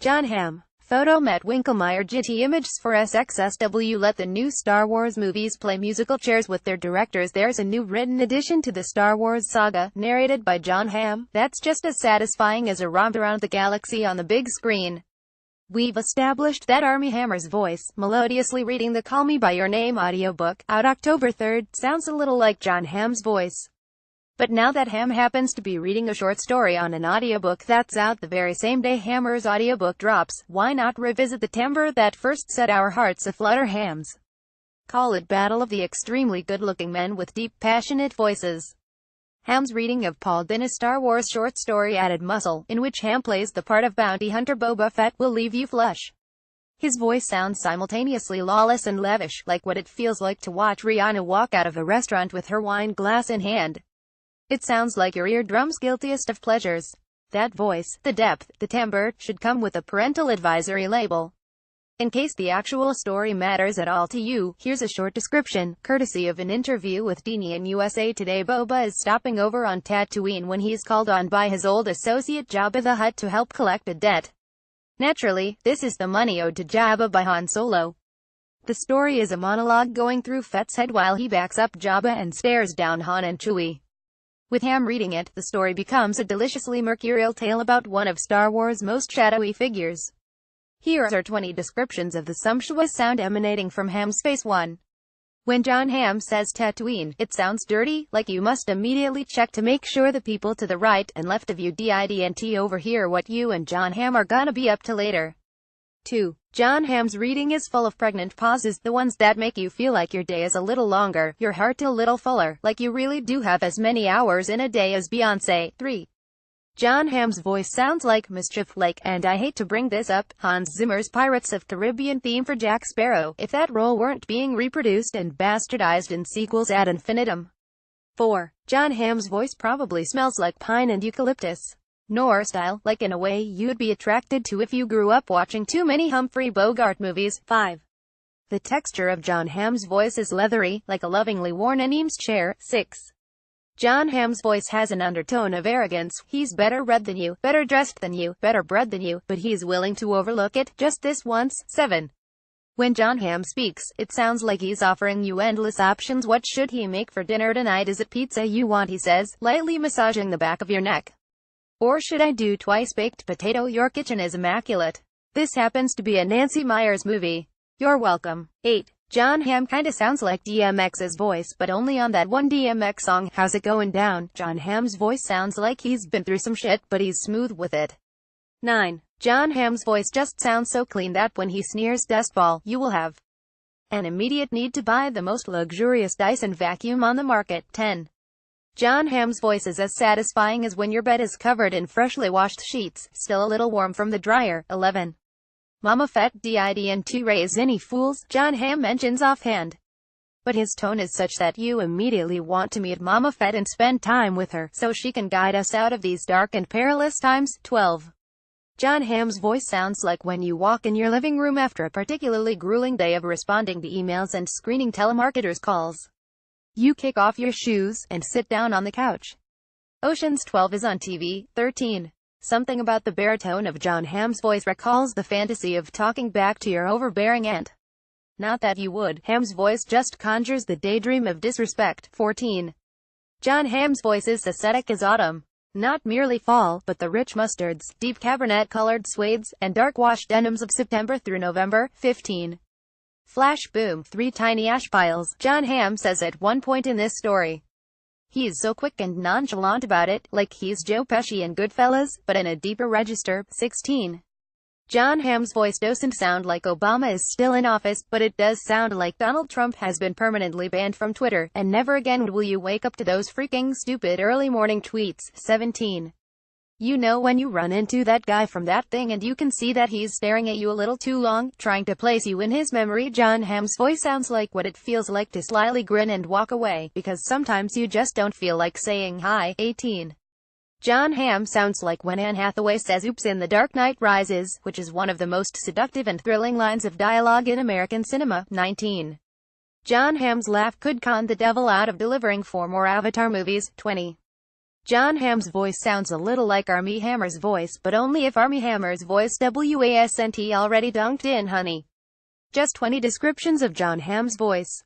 Jon Hamm. Photo met WinkelmeyerGetty. Imagesfor SXSW. Let the new Star Wars movies play musical chairs with their directors. There's a new written addition to the Star Wars saga, narrated by Jon Hamm, that's just as satisfying as a romp around the galaxy on the big screen. We've established that Armie Hammer's voice, melodiously reading the Call Me By Your Name audiobook, out October 3rd, sounds a little like Jon Hamm's voice. But now that Hamm happens to be reading a short story on an audiobook that's out the very same day Hammer's audiobook drops, why not revisit the timbre that first set our hearts aflutter? Hamm's call it Battle of the Extremely Good-Looking Men with Deep, Passionate Voices. Hamm's reading of Paul Dina's Star Wars short story Added Muscle, in which Hamm plays the part of bounty hunter Boba Fett, will leave you flush. His voice sounds simultaneously lawless and lavish, like what it feels like to watch Rihanna walk out of a restaurant with her wine glass in hand. It sounds like your eardrum's guiltiest of pleasures. That voice, the depth, the timbre, should come with a parental advisory label. In case the actual story matters at all to you, here's a short description, courtesy of an interview with Dini in USA Today. Boba is stopping over on Tatooine when he's called on by his old associate Jabba the Hutt to help collect a debt. Naturally, this is the money owed to Jabba by Han Solo. The story is a monologue going through Fett's head while he backs up Jabba and stares down Han and Chewie. With Hamm reading it, the story becomes a deliciously mercurial tale about one of Star Wars' most shadowy figures. Here are 20 descriptions of the sumptuous sound emanating from Hamm's face. 1. When Jon Hamm says Tatooine, it sounds dirty, like you must immediately check to make sure the people to the right and left of you didn't overhear what you and Jon Hamm are gonna be up to later. 2. Jon Hamm's reading is full of pregnant pauses, the ones that make you feel like your day is a little longer, your heart a little fuller, like you really do have as many hours in a day as Beyoncé. 3. Jon Hamm's voice sounds like mischief, like, and I hate to bring this up, Hans Zimmer's Pirates of Caribbean theme for Jack Sparrow, if that role weren't being reproduced and bastardized in sequels ad infinitum. 4. Jon Hamm's voice probably smells like pine and eucalyptus. Noir style, like in a way you'd be attracted to if you grew up watching too many Humphrey Bogart movies. 5. The texture of Jon Hamm's voice is leathery, like a lovingly worn Eames chair. 6. Jon Hamm's voice has an undertone of arrogance. He's better read than you, better dressed than you, better bred than you, but he's willing to overlook it, just this once. 7. When Jon Hamm speaks, it sounds like he's offering you endless options. What should he make for dinner tonight? Is it pizza you want? He says, lightly massaging the back of your neck. Or should I do twice-baked potato? Your kitchen is immaculate. This happens to be a Nancy Meyers movie. You're welcome. 8. Jon Hamm kinda sounds like DMX's voice, but only on that one DMX song, How's It Going Down? Jon Hamm's voice sounds like he's been through some shit, but he's smooth with it. 9. Jon Hamm's voice just sounds so clean that when he sneers dustball, you will have an immediate need to buy the most luxurious Dyson vacuum on the market. 10. Jon Hamm's voice is as satisfying as when your bed is covered in freshly washed sheets, still a little warm from the dryer. 11. Mama Fett didn't raise any fools, Jon Hamm mentions offhand. But his tone is such that you immediately want to meet Mama Fett and spend time with her, so she can guide us out of these dark and perilous times. 12. Jon Hamm's voice sounds like when you walk in your living room after a particularly grueling day of responding to emails and screening telemarketers' calls. You kick off your shoes and sit down on the couch. Ocean's 12 is on TV. 13. Something about the baritone of Jon Hamm's voice recalls the fantasy of talking back to your overbearing aunt. Not that you would. Hamm's voice just conjures the daydream of disrespect. 14. Jon Hamm's voice is ascetic as autumn. Not merely fall, but the rich mustards, deep cabernet-colored suedes, and dark-washed denims of September through November. 15. Flash boom, 3 tiny ash piles, Jon Hamm says at one point in this story. He's so quick and nonchalant about it, like he's Joe Pesci in Goodfellas, but in a deeper register. 16. Jon Hamm's voice doesn't sound like Obama is still in office, but it does sound like Donald Trump has been permanently banned from Twitter, and never again will you wake up to those freaking stupid early morning tweets. 17. You know when you run into that guy from that thing and you can see that he's staring at you a little too long, trying to place you in his memory. Jon Hamm's voice sounds like what it feels like to slyly grin and walk away, because sometimes you just don't feel like saying hi. 18. Jon Hamm sounds like when Anne Hathaway says oops in The Dark Knight Rises, which is one of the most seductive and thrilling lines of dialogue in American cinema. 19. Jon Hamm's laugh could con the devil out of delivering 4 more Avatar movies. 20. Jon Hamm's voice sounds a little like Armie Hammer's voice, but only if Armie Hammer's voice wasn't already dunked in honey. Just 20 descriptions of Jon Hamm's voice.